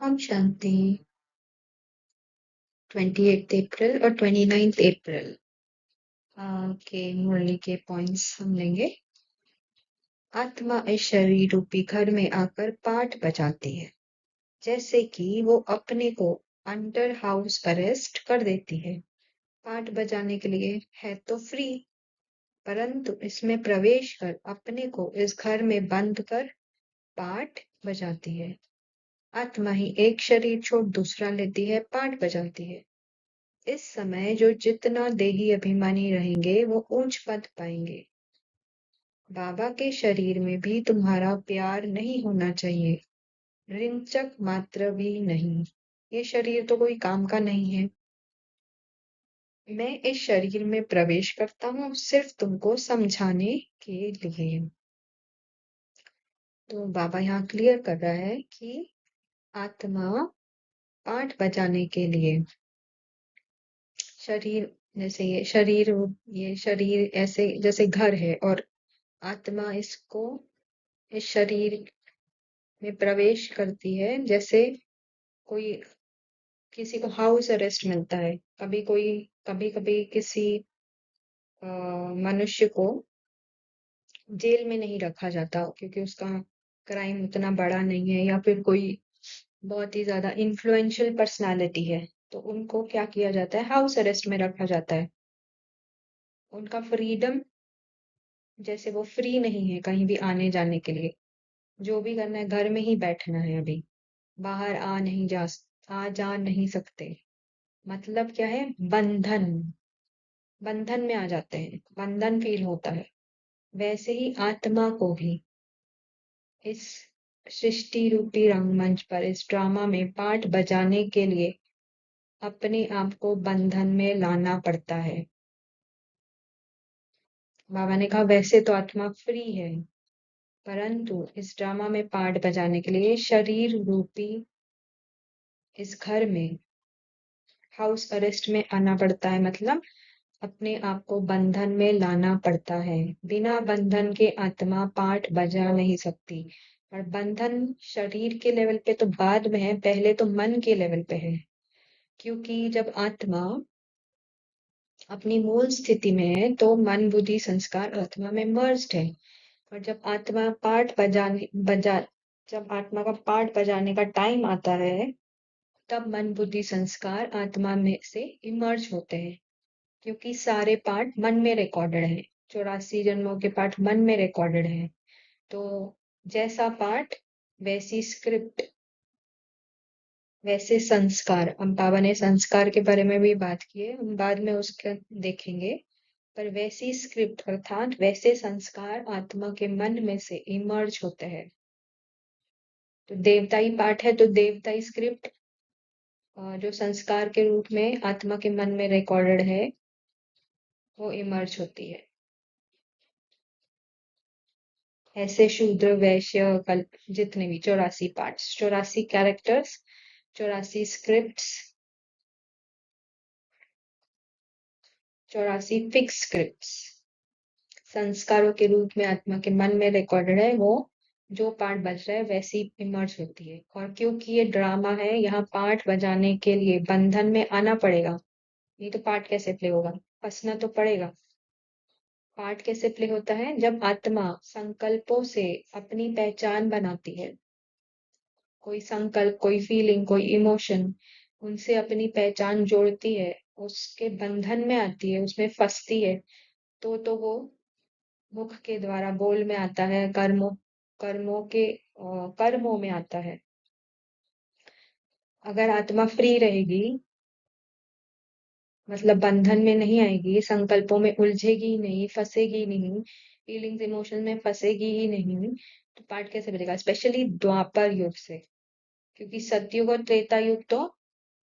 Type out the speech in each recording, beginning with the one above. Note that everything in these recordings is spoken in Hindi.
हम शांति 28 अप्रैल और 29 अप्रैल के मुरली के पॉइंट्स हम लेंगे। आत्मा इस शरीर रूपी घर में आकर पाठ बजाती है, जैसे कि वो अपने को अंडर हाउस अरेस्ट कर देती है। पाठ बजाने के लिए है तो फ्री, परंतु इसमें प्रवेश कर अपने को इस घर में बंद कर पाठ बजाती है। आत्मा ही एक शरीर छोड़ दूसरा लेती है, पाठ बजाती है। इस समय जो जितना देही अभिमानी रहेंगे वो ऊंच पद पाएंगे। बाबा के शरीर में भी तुम्हारा प्यार नहीं होना चाहिए, रिंचक मात्र भी नहीं। ये शरीर तो कोई काम का नहीं है। मैं इस शरीर में प्रवेश करता हूँ सिर्फ तुमको समझाने के लिए। तो बाबा यहाँ क्लियर कर रहा है कि आत्मा पाठ बजाने के लिए शरीर, जैसे ये शरीर ऐसे जैसे घर है और आत्मा इसको इस शरीर में प्रवेश करती है, जैसे कोई किसी को हाउस अरेस्ट मिलता है। कभी कभी किसी मनुष्य को जेल में नहीं रखा जाता क्योंकि उसका क्राइम उतना बड़ा नहीं है, या फिर कोई बहुत ही ज्यादा इन्फ्लुएंशियल पर्सनालिटी है, तो उनको क्या किया जाता है, हाउस अरेस्ट में रखा जाता है। उनका फ्रीडम, जैसे वो फ्री नहीं है कहीं भी आने जाने के लिए। जो भी करना है घर में ही बैठना है, अभी बाहर आ जा नहीं सकते। मतलब क्या है, बंधन बंधन में आ जाते हैं, बंधन फील होता है। वैसे ही आत्मा को भी इस सृष्टि रूपी रंगमंच पर इस ड्रामा में पार्ट बजाने के लिए अपने आप को बंधन में लाना पड़ता है। बाबा ने कहा वैसे तो आत्मा फ्री है, परंतु इस ड्रामा में पार्ट बजाने के लिए शरीर रूपी इस घर में हाउस अरेस्ट में आना पड़ता है। मतलब अपने आप को बंधन में लाना पड़ता है। बिना बंधन के आत्मा पाठ बजा नहीं सकती। और बंधन शरीर के लेवल पे तो बाद में है, पहले तो मन के लेवल पे है। क्योंकि जब आत्मा अपनी मूल स्थिति में है तो मन बुद्धि संस्कार आत्मा में मर्ज्ड है। और जब आत्मा का पाठ बजाने का टाइम आता है, तब मन बुद्धि संस्कार आत्मा में से इमर्ज होते हैं। क्योंकि सारे पाठ मन में रिकॉर्डेड है, 84 जन्मों के पाठ मन में रिकॉर्डेड है। तो जैसा पाठ वैसी स्क्रिप्ट वैसे संस्कार। हम बाबा ने संस्कार के बारे में भी बात की है, हम बाद में उसका देखेंगे। पर वैसी स्क्रिप्ट अर्थात वैसे संस्कार आत्मा के मन में से इमर्ज होते हैं। तो देवताई पाठ है तो देवताई स्क्रिप्ट जो संस्कार के रूप में आत्मा के मन में रिकॉर्डेड है, वो इमर्ज होती है। ऐसे शूद्र वैश्य कल्प जितने भी 84 parts, 84 characters, 84 scripts, 84 fix scripts संस्कारों के रूप में आत्मा के मन में रिकॉर्डेड है। वो जो पार्ट बज रहा है वैसी इमर्ज होती है। और क्योंकि ये ड्रामा है, यहाँ पार्ट बजाने के लिए बंधन में आना पड़ेगा। नहीं तो पार्ट कैसे प्ले होगा, फंसना तो पड़ेगा। पार्ट कैसे प्ले होता है, जब आत्मा संकल्पों से अपनी पहचान बनाती है। कोई संकल्प, कोई फीलिंग, कोई इमोशन, उनसे अपनी पहचान जोड़ती है, उसके बंधन में आती है, उसमें फंसती है। तो वो मुख के द्वारा बोल में आता है, कर्मों में आता है। अगर आत्मा फ्री रहेगी, मतलब बंधन में नहीं आएगी, संकल्पों में उलझेगी नहीं, फंसेगी नहीं, फीलिंग्स इमोशन में फंसेगी ही नहीं, तो पाठ कैसे बजेगा, स्पेशली द्वापर युग से। क्योंकि सतयुग और त्रेता युग तो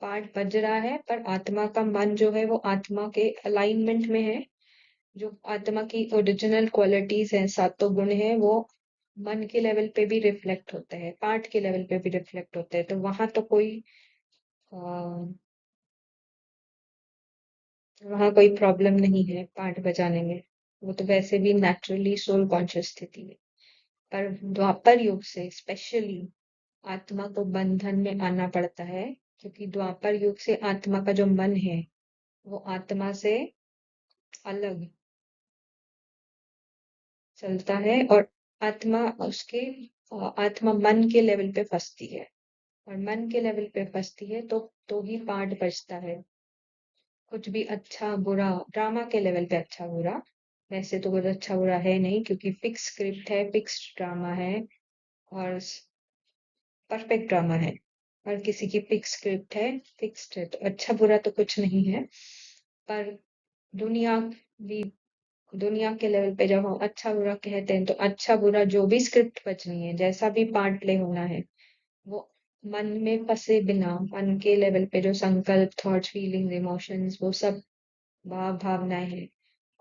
पाठ बज रहा है, पर आत्मा का मन जो है वो आत्मा के अलाइनमेंट में है। जो आत्मा की ओरिजिनल क्वालिटीज हैं, सातों गुण है, वो मन के लेवल पे भी रिफ्लेक्ट होते हैं, पाठ के लेवल पे भी रिफ्लेक्ट होते हैं। तो वहां कोई प्रॉब्लम नहीं है पाठ बजाने में। वो तो वैसे भी नेचुरली सोल कॉन्शियस स्थिति है। पर द्वापर युग से स्पेशली आत्मा को बंधन में आना पड़ता है, क्योंकि द्वापर युग से आत्मा का जो मन है वो आत्मा से अलग चलता है, और आत्मा उसके आत्मा मन के लेवल पे फंसती है, और मन के लेवल पे फंसती है तो ही पाठ बचता है। कुछ भी अच्छा बुरा ड्रामा के लेवल पे अच्छा बुरा, वैसे तो कुछ अच्छा बुरा है नहीं, क्योंकि फिक्स स्क्रिप्ट है, फिक्स ड्रामा है, और परफेक्ट ड्रामा है। हर किसी की फिक्स स्क्रिप्ट है, फिक्स्ड है, तो अच्छा बुरा तो कुछ नहीं है। पर दुनिया भी दुनिया के लेवल पे जब हम अच्छा बुरा कहते हैं, तो अच्छा बुरा जो भी स्क्रिप्ट बचनी है, जैसा भी पार्ट प्ले होना है, वो मन में फंसे बिना, मन के लेवल पे जो संकल्प, थॉट्स, फीलिंग्स, इमोशंस, वो सब भाव भावनाएं हैं,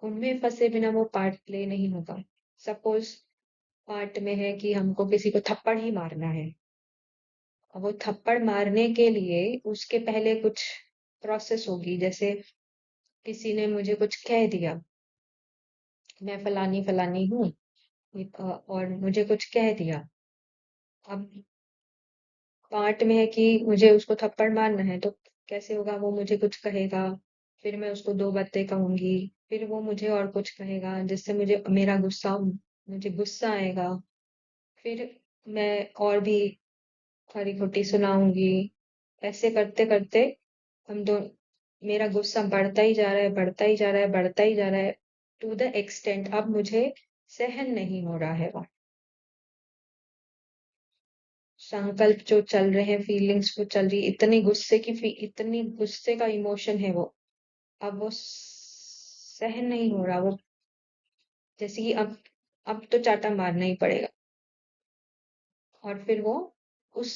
उनमें फंसे बिना वो पार्ट प्ले नहीं होगा। सपोज पार्ट में है कि हमको किसी को थप्पड़ ही मारना है, अब वो थप्पड़ मारने के लिए उसके पहले कुछ प्रोसेस होगी, जैसे किसी ने मुझे कुछ कह दिया, मैं फलानी फलानी हूँ, और मुझे कुछ कह दिया। अब पार्ट में है कि मुझे उसको थप्पड़ मारना है, तो कैसे होगा, वो मुझे कुछ कहेगा, फिर मैं उसको दो बातें कहूंगी, फिर वो मुझे और कुछ कहेगा जिससे मुझे गुस्सा आएगा, फिर मैं और भी खरी खोटी सुनाऊंगी। ऐसे करते करते हम दो मेरा गुस्सा बढ़ता ही जा रहा है, बढ़ता ही जा रहा है, बढ़ता ही जा रहा है, टू द एक्सटेंट अब मुझे सहन नहीं हो रहा है। वो संकल्प जो चल रहे हैं, फीलिंग्स वो चल रही, इतनी गुस्से का इमोशन है वो, अब वो सहन नहीं हो रहा, वो जैसे कि अब तो चाटा मारना ही पड़ेगा। और फिर वो उस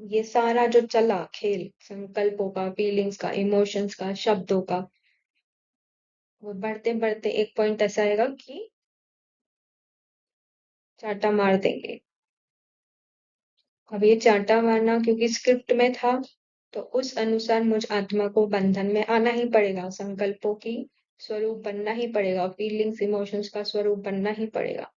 ये सारा जो चला खेल, संकल्पों का, फीलिंग्स का, इमोशंस का, शब्दों का, वो बढ़ते बढ़ते एक पॉइंट ऐसा आएगा कि चाटा मार देंगे। अब ये चाटा मारना क्योंकि स्क्रिप्ट में था, तो उस अनुसार मुझ आत्मा को बंधन में आना ही पड़ेगा, संकल्पों की स्वरूप बनना ही पड़ेगा, फीलिंग्स इमोशंस का स्वरूप बनना ही पड़ेगा,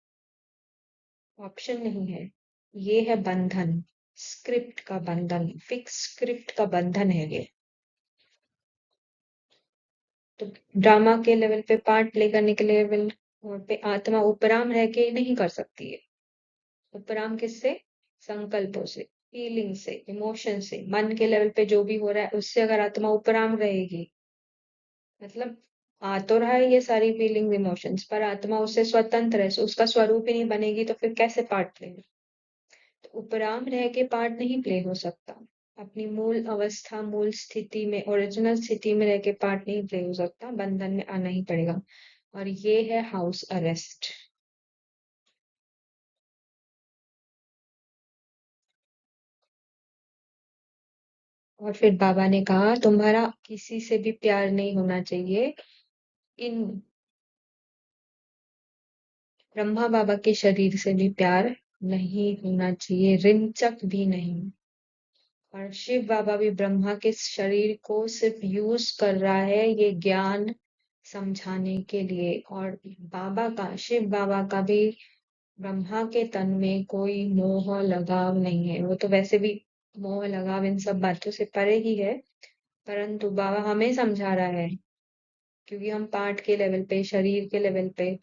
ऑप्शन नहीं है। ये है बंधन, स्क्रिप्ट का बंधन, फिक्स स्क्रिप्ट का बंधन है ये। तो ड्रामा के लेवल पे, पार्ट प्ले करने के लेवल पे आत्मा उपराम रह के नहीं कर सकती है। उपराम किससे? संकल्पों से, फीलिंग से, इमोशन से, मन के लेवल पे जो भी हो रहा है उससे अगर आत्मा उपराम रहेगी, मतलब आ तो रहा है ये सारी फीलिंग इमोशंस, पर आत्मा उससे स्वतंत्र है, उसका स्वरूप ही नहीं बनेगी, तो फिर कैसे पार्ट प्ले? तो उपराम रह के पार्ट नहीं प्ले हो सकता। अपनी मूल अवस्था, मूल स्थिति में, ओरिजिनल स्थिति में रह के पार्ट नहीं प्ले हो सकता, बंधन में आना ही पड़ेगा। और ये है हाउस अरेस्ट। और फिर बाबा ने कहा, तुम्हारा किसी से भी प्यार नहीं होना चाहिए, इन ब्रह्मा बाबा के शरीर से भी प्यार नहीं होना चाहिए, रिंचक भी नहीं। और शिव बाबा भी ब्रह्मा के शरीर को सिर्फ यूज कर रहा है ये ज्ञान समझाने के लिए, और शिव बाबा का भी ब्रह्मा के तन में कोई मोह लगाव नहीं है। वो तो वैसे भी मोह लगाव इन सब बातों से परे ही है, परंतु बाबा हमें समझा रहा है, क्योंकि हम पाठ के लेवल पे, शरीर के लेवल पे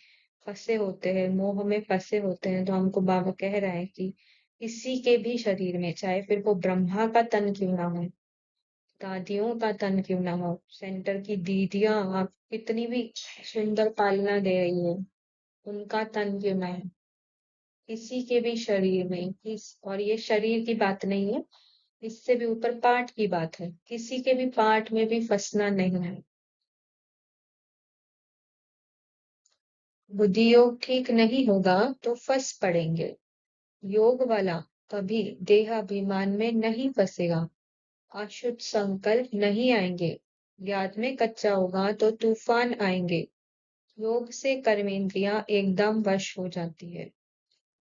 फंसे होते हैं, मोह में फंसे होते हैं, तो हमको बाबा कह रहा है कि किसी के भी शरीर में, चाहे फिर वो ब्रह्मा का तन क्यों ना हो, दादियों का तन क्यों ना हो, सेंटर की दीदियां आप कितनी भी सुंदर पालना दे रही है, उनका तन क्यों ना हो, किसी के भी शरीर में और ये शरीर की बात नहीं है, इससे भी ऊपर पाठ की बात है, किसी के भी पाठ में भी फंसना नहीं है। बुद्धि योग ठीक नहीं होगा तो फंस पड़ेंगे। योग वाला कभी देहाभिमान में नहीं फंसेगा, अशुद्ध संकल्प नहीं आएंगे, याद में कच्चा होगा तो तूफान आएंगे, योग से कर्मेंद्रियां एकदम वश हो जाती है।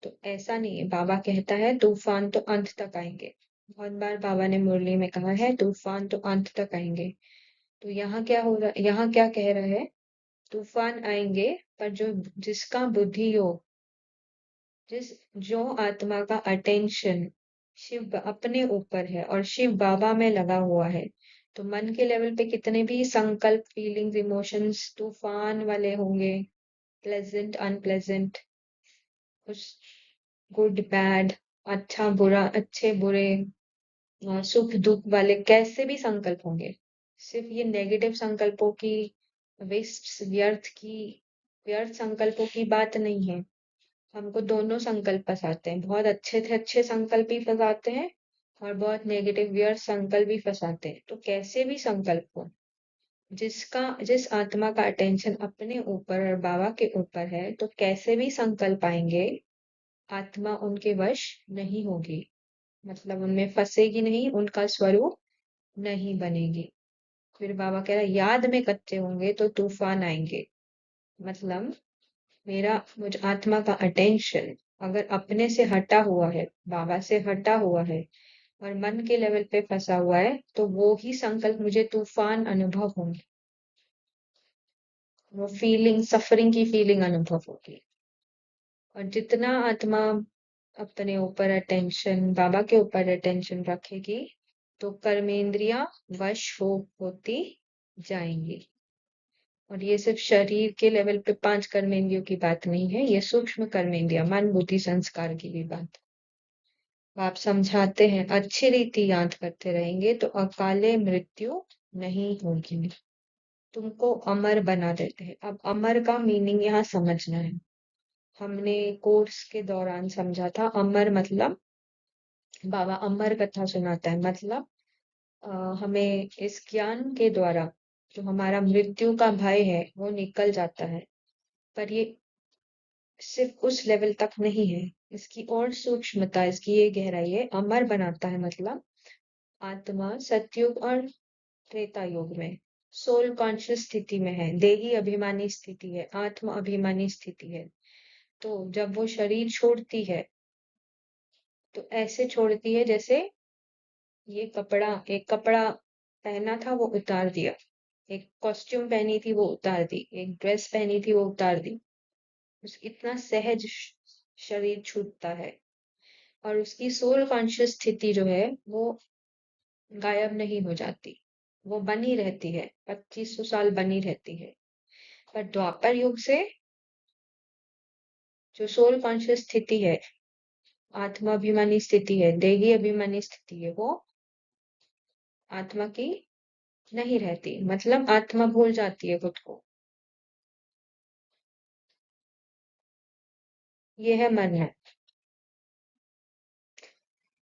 तो ऐसा नहीं है, बाबा कहता है तूफान तो अंत तक आएंगे, बहुत बार बाबा ने मुरली में कहा है तूफान तो अंत तक आएंगे। तो यहाँ क्या हो रहा, यहाँ क्या कह रहा है, तूफान आएंगे, पर जो जिसका बुद्धि योग, जिस जो आत्मा का अटेंशन शिव अपने ऊपर है और शिव बाबा में लगा हुआ है। तो मन के लेवल पे कितने भी संकल्प, फीलिंग्स, इमोशंस तूफान वाले होंगे, प्लेजेंट, अनप्लेजेंट, उस गुड बैड, अच्छा बुरा, अच्छे बुरे, सुख दुख वाले कैसे भी संकल्प होंगे, सिर्फ ये नेगेटिव संकल्पों की, वेस्ट व्यर्थ संकल्पों की बात नहीं है। हमको दोनों संकल्प फंसाते हैं, बहुत अच्छे थे अच्छे संकल्प भी फंसाते हैं और बहुत नेगेटिव व्यर्थ संकल्प भी फंसाते हैं। तो कैसे भी संकल्प हो, जिस आत्मा का अटेंशन अपने ऊपर और बाबा के ऊपर है, तो कैसे भी संकल्प आएंगे, आत्मा उनके वश नहीं होगी, मतलब उनमें फंसेगी नहीं, उनका स्वरूप नहीं बनेगी। फिर बाबा कह रहा है, याद में कच्चे होंगे तो तूफान आएंगे। मतलब मुझ आत्मा का अटेंशन अगर अपने से हटा हुआ है, बाबा से हटा हुआ है और मन के लेवल पे फंसा हुआ है, तो वो ही संकल्प मुझे तूफान अनुभव होंगे, वो फीलिंग, सफरिंग की फीलिंग अनुभव होगी। और जितना आत्मा अपने ऊपर अटेंशन, बाबा के ऊपर अटेंशन रखेगी, तो कर्मेंद्रियां वश होती जाएंगी। और ये सिर्फ शरीर के लेवल पे 5 कर्मेंद्रियों की बात नहीं है, ये सूक्ष्म कर्मेंद्रियां, मन बुद्धि संस्कार की भी बात। आप समझाते हैं, अच्छी रीति याद करते रहेंगे तो अकाले मृत्यु नहीं होगी, तुमको अमर बना देते हैं। अब अमर का मीनिंग यहाँ समझना है। हमने कोर्स के दौरान समझा था, अमर मतलब बाबा अमर कथा सुनाता है, मतलब हमें इस ज्ञान के द्वारा जो हमारा मृत्यु का भय है वो निकल जाता है। पर ये सिर्फ उस लेवल तक नहीं है, इसकी और सूक्ष्मता, इसकी ये गहराई है। अमर बनाता है मतलब आत्मा सतयुग और त्रेता युग में सोल कॉन्शियस स्थिति में है, देही अभिमानी स्थिति है, आत्म अभिमानी स्थिति है। तो जब वो शरीर छोड़ती है, तो ऐसे छोड़ती है जैसे एक कपड़ा पहना था वो उतार दिया, एक कॉस्ट्यूम पहनी थी वो उतार दी, एक ड्रेस पहनी थी वो उतार दी। इतना सहज शरीर छूटता है और उसकी सोल कॉन्शियस स्थिति जो है वो गायब नहीं हो जाती, वो बनी रहती है, 2500 साल बनी रहती है। पर द्वापर युग से जो सोल कॉन्शियस स्थिति है, आत्माभिमानी स्थिति है, देही अभिमानी स्थिति है, वो आत्मा की नहीं रहती, मतलब आत्मा भूल जाती है खुद को। ये है मरना।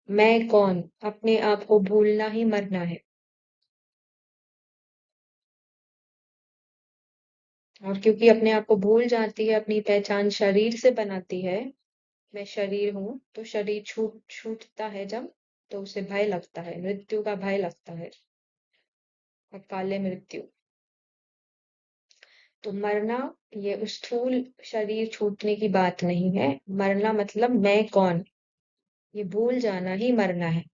मैं कौन, अपने आप को भूलना ही मरना है। और क्योंकि अपने आप को भूल जाती है, अपनी पहचान शरीर से बनाती है, मैं शरीर हूँ, तो शरीर छूटता है जब, तो उसे भय लगता है, मृत्यु का भय लगता है, अकाले मृत्यु। तो मरना ये स्थूल शरीर छूटने की बात नहीं है, मरना मतलब मैं कौन, ये भूल जाना ही मरना है।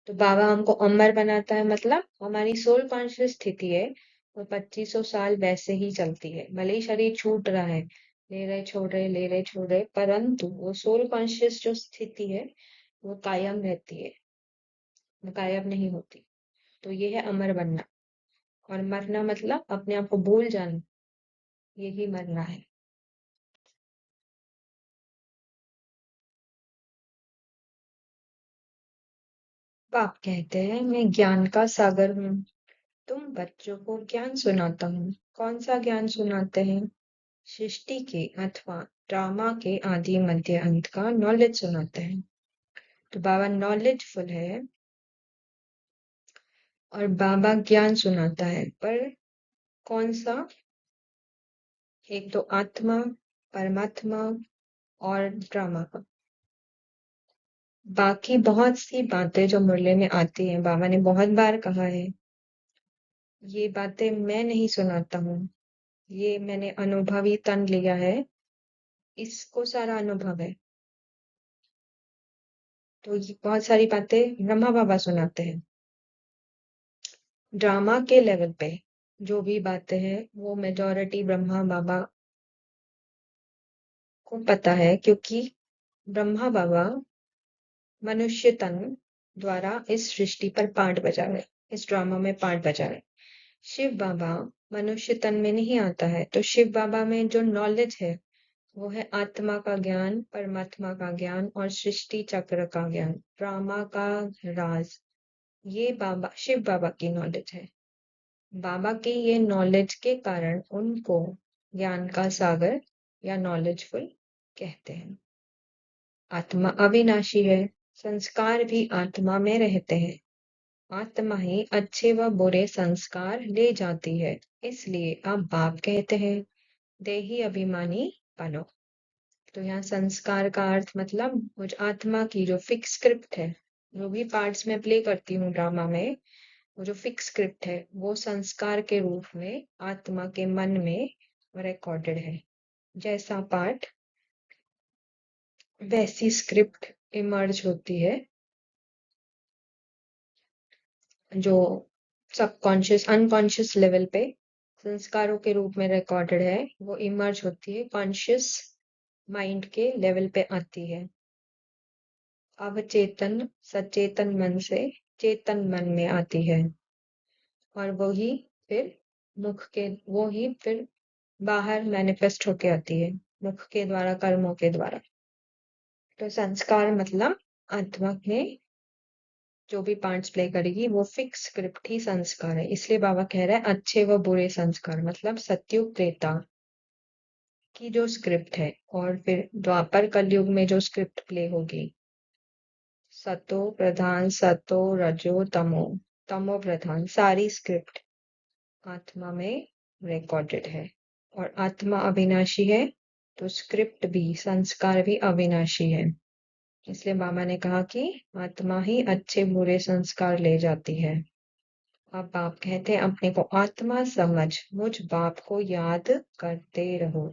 तो बाबा हमको अमर बनाता है, मतलब हमारी सोल कॉन्शियस स्थिति है वो 2500 साल वैसे ही चलती है, भले ही शरीर छूट रहा है, ले रहे छोड़ रहे, ले रहे छोड़ रहे, परंतु वो सोल कॉन्शियस जो स्थिति है वो कायम रहती है, वो गायब नहीं होती। तो ये है अमर बनना। और मरना मतलब अपने आप को भूल जाना, यही मरना है। बाप कहते हैं, मैं ज्ञान का सागर हूँ, तुम बच्चों को ज्ञान सुनाता हूँ। कौन सा ज्ञान सुनाते हैं? सृष्टि के अथवा ड्रामा के आदि मध्य अंत का नॉलेज सुनाते हैं। तो बाबा नॉलेजफुल है और बाबा ज्ञान सुनाता है, पर कौन सा? एक तो आत्मा, परमात्मा और ड्रामा का। बाकी बहुत सी बातें जो मुरली में आती हैं, बाबा ने बहुत बार कहा है, ये बातें मैं नहीं सुनाता हूँ, ये मैंने अनुभवी तन लिया है, इसको सारा अनुभव है। तो ये बहुत सारी बातें ब्रह्मा बाबा सुनाते हैं। ड्रामा के लेवल पे जो भी बातें हैं वो मेजॉरिटी ब्रह्मा बाबा को पता है क्योंकि ब्रह्मा बाबा मनुष्य तन द्वारा इस सृष्टि पर पार्ट बजा रहे, इस ड्रामा में पार्ट बजा रहे। शिव बाबा मनुष्य तन में नहीं आता है, तो शिव बाबा में जो नॉलेज है वो है आत्मा का ज्ञान, परमात्मा का ज्ञान और सृष्टि चक्र का ज्ञान, ड्रामा का राज। ये बाबा शिव बाबा की नॉलेज है। बाबा की ये नॉलेज के कारण उनको ज्ञान का सागर या नॉलेजफुल कहते हैं। आत्मा अविनाशी है, संस्कार भी आत्मा में रहते हैं। आत्मा ही अच्छे व बुरे संस्कार ले जाती है, इसलिए आप बाप कहते हैं देही अभिमानी बनो। तो यहाँ संस्कार का अर्थ मतलब मुझ आत्मा की जो फिक्स स्क्रिप्ट है, जो भी पार्ट्स में प्ले करती हूँ ड्रामा में, वो जो फिक्स स्क्रिप्ट है वो संस्कार के रूप में आत्मा के मन में रिकॉर्डेड है। जैसा पार्ट वैसी स्क्रिप्ट इमर्ज होती है, जो सबकॉन्शियस अनकॉन्शियस लेवल पे संस्कारों के रूप में रिकॉर्डेड है, वो इमर्ज होती है कॉन्शियस माइंड के लेवल पे आती है। अवचेतन सचेतन मन से चेतन मन में आती है और फिर वो ही फिर बाहर मैनिफेस्ट होके आती है, मुख के द्वारा, कर्मों के द्वारा। तो संस्कार मतलब आत्मा में जो भी पार्ट्स प्ले करेगी वो फिक्स स्क्रिप्ट ही संस्कार है। इसलिए बाबा कह रहा है अच्छे व बुरे संस्कार मतलब सतयुग त्रेता की जो स्क्रिप्ट है और फिर द्वापर कलयुग में जो स्क्रिप्ट प्ले होगी, सतो प्रधान सतो रजो तमो, तमो प्रधान सारी स्क्रिप्ट आत्मा में रिकॉर्डेड है। और आत्मा अविनाशी है, तो स्क्रिप्ट भी, संस्कार भी अविनाशी है। इसलिए बाबा ने कहा कि आत्मा ही अच्छे बुरे संस्कार ले जाती है। अब बाप कहते हैं अपने को आत्मा समझ मुझ बाप को याद करते रहो।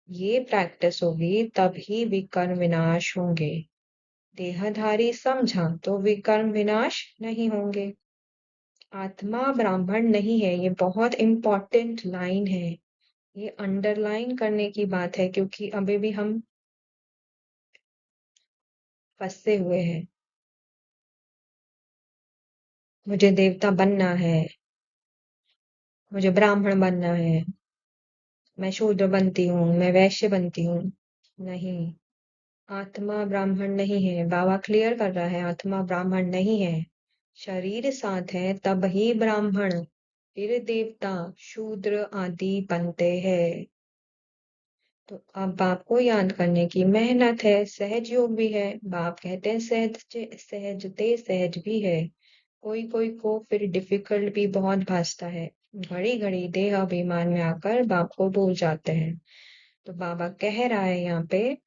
ये प्रैक्टिस होगी तभी विकर्म विनाश होंगे। देहधारी समझा तो विकर्म विनाश नहीं होंगे। आत्मा ब्राह्मण नहीं है, ये बहुत इंपॉर्टेंट लाइन है, ये अंडरलाइन करने की बात है, क्योंकि अभी भी हम फंसे हुए हैं। मुझे देवता बनना है, मुझे ब्राह्मण बनना है, मैं शूद्र बनती हूँ, मैं वैश्य बनती हूँ। नहीं, आत्मा ब्राह्मण नहीं है। बाबा क्लियर कर रहा है आत्मा ब्राह्मण नहीं है। शरीर साथ है तब ही ब्राह्मण फिर देवता शूद्र आदि बनते हैं। तो अब बाप को याद करने की मेहनत है, सहज योग भी है। बाप कहते हैं सहजते सहज भी है। कोई कोई को फिर डिफिकल्ट भी बहुत भासता है, घड़ी घड़ी देह अभिमान में आकर बाप को भूल जाते हैं। तो बाबा कह रहा है यहाँ पे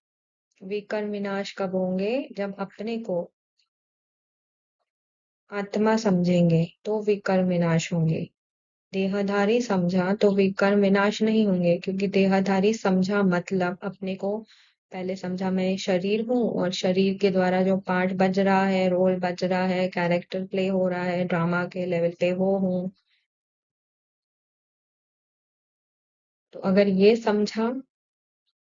विकर्म विनाश कब होंगे, जब अपने को आत्मा समझेंगे तो विकर्म विनाश होंगे। देहधारी समझा तो विकर्म विनाश नहीं होंगे, क्योंकि देहधारी समझा मतलब अपने को पहले समझा मैं शरीर हूँ और शरीर के द्वारा जो पार्ट बज रहा है, रोल बज रहा है, कैरेक्टर प्ले हो रहा है ड्रामा के लेवल पे वो हूँ। तो अगर ये समझा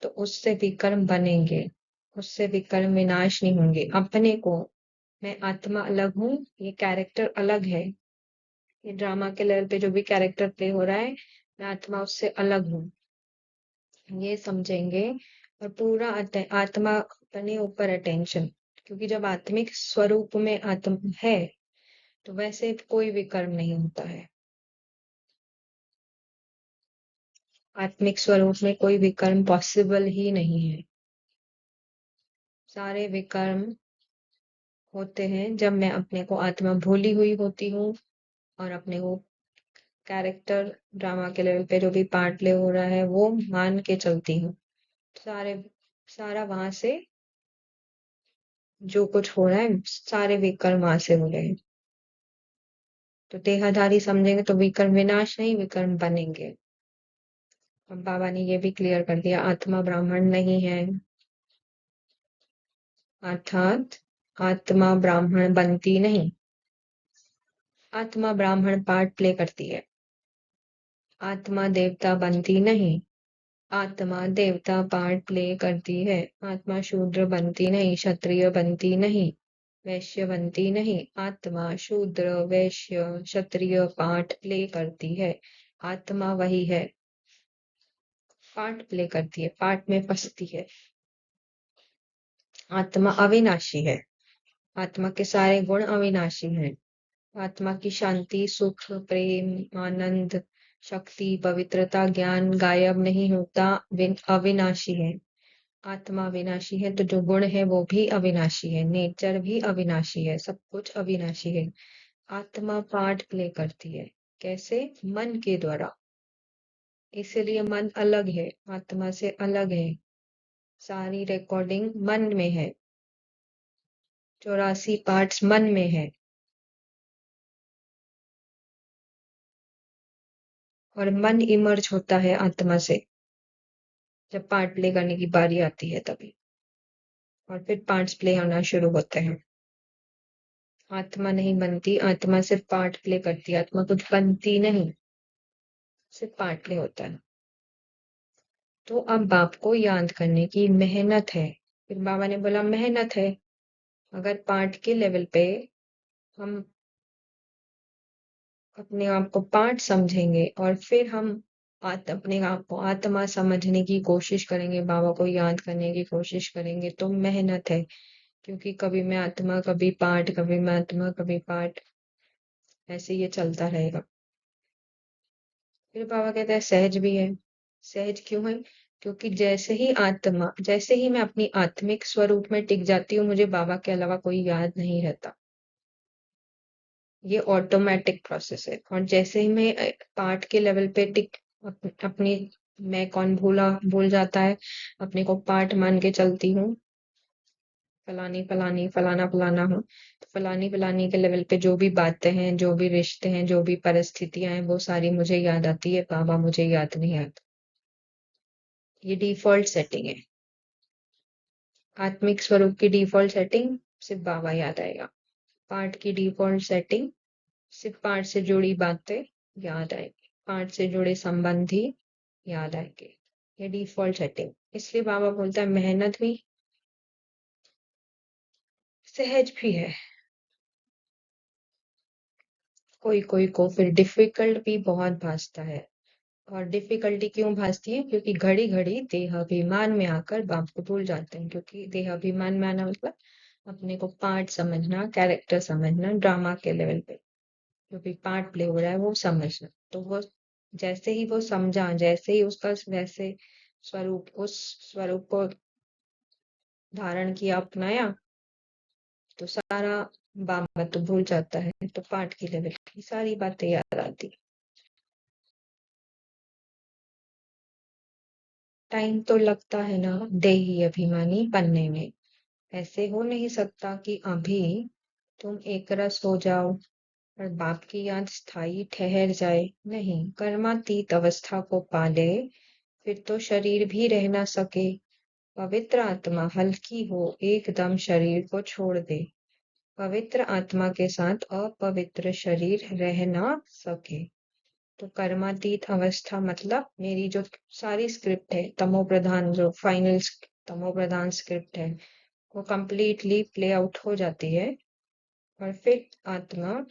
तो उससे विकर्म बनेंगे, उससे विकर्म विनाश नहीं होंगे। अपने को मैं आत्मा अलग हूँ, ये कैरेक्टर अलग है, ये ड्रामा के लेवल पे जो भी कैरेक्टर प्ले हो रहा है मैं आत्मा उससे अलग हूँ, ये समझेंगे। और पूरा आत्मा अपने ऊपर अटेंशन, क्योंकि जब आत्मिक स्वरूप में आत्मा है तो वैसे कोई विकर्म नहीं होता है। आत्मिक स्वरूप में कोई विकर्म पॉसिबल ही नहीं है। सारे विकर्म होते हैं जब मैं अपने को आत्मा भूली हुई होती हूँ और अपने को कैरेक्टर ड्रामा के लेवल पे जो भी पार्ट प्ले हो रहा है वो मान के चलती हूँ। सारे सारा वहां से जो कुछ हो रहा है सारे विकर्म वहां से हो रहे हैं। तो देहधारी समझेंगे तो विकर्म विनाश नहीं, विकर्म बनेंगे। अब बाबा ने ये भी क्लियर कर दिया आत्मा ब्राह्मण नहीं है, अर्थात आत्मा ब्राह्मण बनती नहीं। आत्मा ब्राह्मण पार्ट प्ले करती है, आत्मा देवता बनती नहीं। आत्मा देवता पार्ट प्ले करती है। आत्मा शूद्र बनती नहीं, क्षत्रिय बनती नहीं, वैश्य बनती नहीं। आत्मा शूद्र वैश्य क्षत्रिय पार्ट प्ले करती है। आत्मा वही है, पार्ट प्ले करती है, पार्ट में फंसती है। आत्मा अविनाशी है। आत्मा के सारे गुण अविनाशी हैं। आत्मा की शांति, सुख, प्रेम, आनंद, शक्ति, पवित्रता, ज्ञान गायब नहीं होता, अविनाशी है। आत्मा अविनाशी है तो जो गुण है वो भी अविनाशी है, नेचर भी अविनाशी है, सब कुछ अविनाशी है। आत्मा पार्ट प्ले करती है। कैसे? मन के द्वारा। इसलिए मन अलग है, आत्मा से अलग है। सारी रिकॉर्डिंग मन में है, 84 पार्ट्स मन में है। और मन इमर्ज होता है आत्मा से जब पार्ट प्ले करने की बारी आती है तभी। और फिर पार्ट्स प्ले होना शुरू होते हैं। आत्मा नहीं बनती, आत्मा सिर्फ पार्ट प्ले करती है, आत्मा कुछ बनती नहीं, सिर्फ पार्ट प्ले होता है। तो अब बाप को याद करने की मेहनत है। फिर बाबा ने बोला मेहनत है। अगर पार्ट के लेवल पे हम अपने आप को पार्ट समझेंगे और फिर हम अपने आप को आत्मा समझने की कोशिश करेंगे, बाबा को याद करने की कोशिश करेंगे, तो मेहनत है। क्योंकि कभी मैं आत्मा, कभी पार्ट, कभी मैं आत्मा, कभी पार्ट, ऐसे ये चलता रहेगा। फिर बाबा कहता है सहज भी है। सहज क्यों है? क्योंकि जैसे ही मैं अपनी आत्मिक स्वरूप में टिक जाती हूँ, मुझे बाबा के अलावा कोई याद नहीं रहता। ये ऑटोमेटिक प्रोसेस है। और जैसे ही मैं पार्ट के लेवल पे अपनी मैं कौन भूल जाता है, अपने को पार्ट मान के चलती हूँ, फलानी फलानी फलाना फलाना हूँ, तो फलानी फलानी के लेवल पे जो भी बातें हैं, जो भी रिश्ते हैं, जो भी परिस्थितियां हैं, वो सारी मुझे याद आती है, बाबा मुझे याद नहीं आता। ये डिफॉल्ट सेटिंग है। आत्मिक स्वरूप की डिफॉल्ट सेटिंग सिर्फ बाबा याद आएगा। पार्ट की डिफॉल्ट सेटिंग सिर्फ पार्ट से जुड़ी बातें याद आएगी, पार्ट से जुड़े संबंधी याद आएंगे। ये डिफॉल्ट सेटिंग। इसलिए बाबा बोलता है मेहनत भी, सहज भी है। कोई कोई को फिर डिफिकल्ट भी बहुत भासता है। और डिफिकल्टी क्यों भासती है? क्योंकि घड़ी घड़ी देहाभिमान में आकर बाप को भूल जाते हैं। क्योंकि देहाभिमान में आना मतलब अपने को पार्ट समझना, कैरेक्टर समझना, ड्रामा के लेवल पे जो भी पार्ट प्ले हो रहा है वो समझना। तो वो जैसे ही वो समझा, जैसे ही उसका वैसे स्वरूप, उस स्वरूप को धारण किया, अपनाया, तो सारा बाबा तो भूल जाता है, तो पाठ की लेवल की सारी बातें याद आती। टाइम तो लगता है ना देही अभिमानी बनने में। ऐसे हो नहीं सकता कि अभी तुम एक रस हो जाओ और बाप की याद स्थायी ठहर जाए। नहीं, कर्मातीत अवस्था को पाले फिर तो शरीर भी रह ना सके। पवित्र आत्मा हल्की हो एकदम शरीर को छोड़ दे। पवित्र आत्मा के साथ अपवित्र शरीर रह ना सके। तो कर्मातीत अवस्था मतलब मेरी जो सारी स्क्रिप्ट है, तमो प्रधान जो फाइनल तमो प्रधान स्क्रिप्ट है, वो कंप्लीटली प्ले आउट हो जाती है। और फिर आत्मा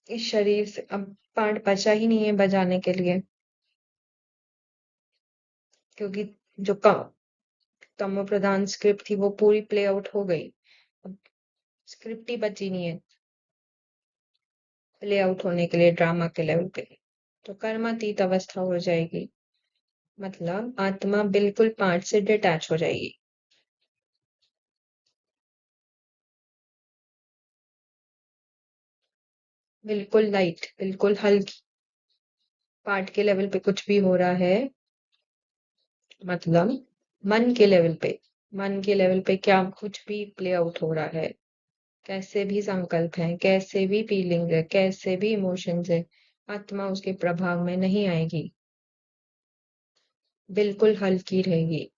इस शरीर से अब पार्ट बचा ही नहीं है बजाने के लिए। क्योंकि जो तमो प्रधान स्क्रिप्ट थी वो पूरी प्ले आउट हो गई। अब स्क्रिप्ट ही बची नहीं है प्ले आउट होने के लिए ड्रामा के लेवल पे। तो कर्मातीत अवस्था हो जाएगी, मतलब आत्मा बिल्कुल पार्ट से डिटैच हो जाएगी। बिल्कुल लाइट, बिल्कुल हल्की। पार्ट के लेवल पे कुछ भी हो रहा है, मतलब मन के लेवल पे क्या कुछ भी प्ले आउट हो रहा है, कैसे भी संकल्प है, कैसे भी फीलिंग है, कैसे भी इमोशंस है, आत्मा उसके प्रभाव में नहीं आएगी, बिल्कुल हल्की रहेगी।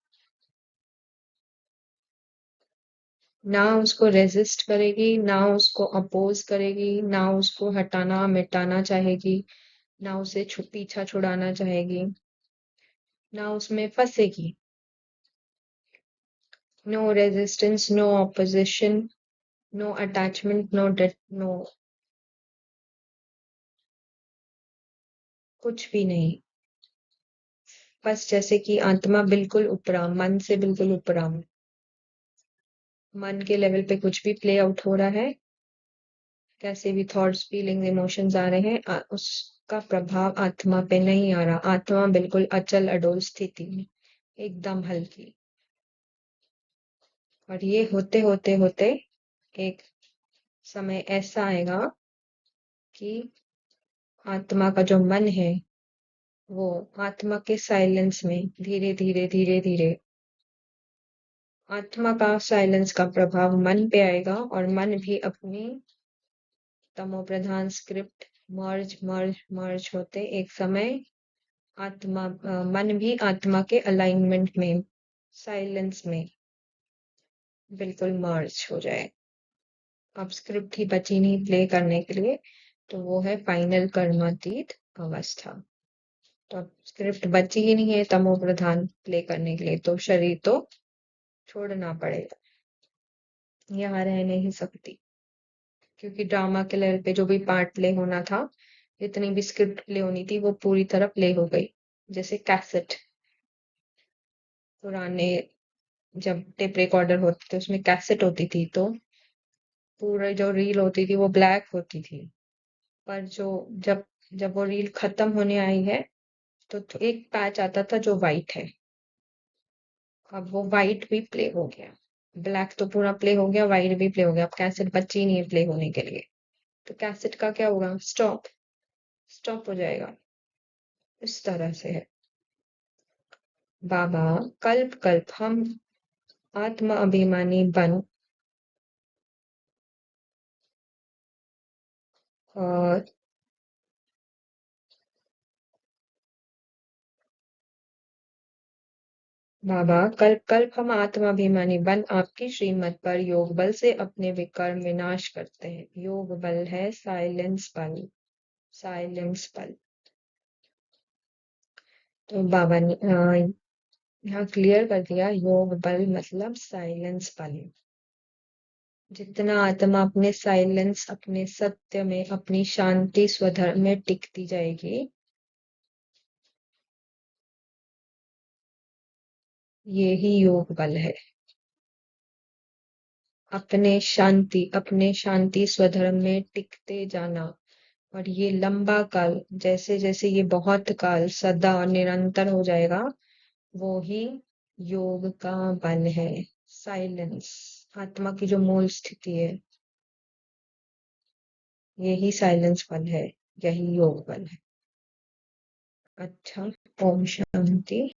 ना उसको रेजिस्ट करेगी, ना उसको अपोज करेगी, ना उसको हटाना मिटाना चाहेगी, ना उसे पीछा छुड़ाना चाहेगी। ना उसमें फंसेगी। No resistance, no opposition, no attachment, no कुछ भी नहीं। बस जैसे कि आत्मा बिल्कुल उपराम, मन से बिल्कुल उपराम, मन के लेवल पे कुछ भी प्ले आउट हो रहा है, कैसे भी थॉट्स फीलिंग इमोशंस आ रहे हैं, उसका प्रभाव आत्मा पे नहीं आ रहा। आत्मा बिल्कुल अचल अडोल स्थिति में, एकदम हल्की। और ये होते होते होते एक समय ऐसा आएगा कि आत्मा का जो मन है वो आत्मा के साइलेंस में धीरे धीरे धीरे धीरे आत्मा का साइलेंस का प्रभाव मन पे आएगा, और मन भी अपनी तमो प्रधान स्क्रिप्ट मर्ज मर्ज मर्ज होते एक समय मन भी आत्मा के अलाइनमेंट में, साइलेंस में बिल्कुल मर्ज हो जाए। अब स्क्रिप्ट ही बची नहीं प्ले करने के लिए, तो वो है फाइनल कर्मातीत अवस्था। तो अब स्क्रिप्ट बची ही नहीं है तमो प्रधान प्ले करने के लिए, तो शरीर तो छोड़ना पड़ेगा, यहाँ रह नहीं सकती। क्योंकि ड्रामा के लेवल पे जो भी पार्ट प्ले होना था, जितनी भी स्क्रिप्ट प्ले होनी थी, वो पूरी तरह प्ले हो गई। जैसे कैसेट, पुराने जब टेप रिकॉर्डर होते थे उसमें कैसेट होती थी, तो पूरा जो रील होती थी वो ब्लैक होती थी। पर जो जब जब वो रील खत्म होने आई है, तो एक पैच आता था जो वाइट है। अब वो वाइट भी प्ले हो गया, ब्लैक तो पूरा प्ले हो गया, वाइट भी प्ले हो गया। अब कैसेट बची नहीं है प्ले होने के लिए, तो कैसेट का क्या होगा? स्टॉप, स्टॉप हो जाएगा। इस तरह से है। बाबा कल्प कल्प हम आत्म अभिमानी बन और बाबा कल्प कल्प हम आत्माभिमानी बन आपकी श्रीमत पर योग बल से अपने विकर्म विनाश करते हैं। योग बल है साइलेंस बल, साइलेंस बल। तो बाबा ने यहाँ क्लियर कर दिया, योग बल मतलब साइलेंस बल। जितना आत्मा अपने साइलेंस, अपने सत्य में, अपनी शांति स्वधर्म में टिकती जाएगी, ये ही योग बल है। अपने शांति स्वधर्म में टिकते जाना। और ये लंबा काल, जैसे जैसे ये बहुत काल सदा और निरंतर हो जाएगा, वो ही योग का बल है। साइलेंस, आत्मा की जो मूल स्थिति है, यही साइलेंस बल है, यही योग बल है। अच्छा, ओम शांति।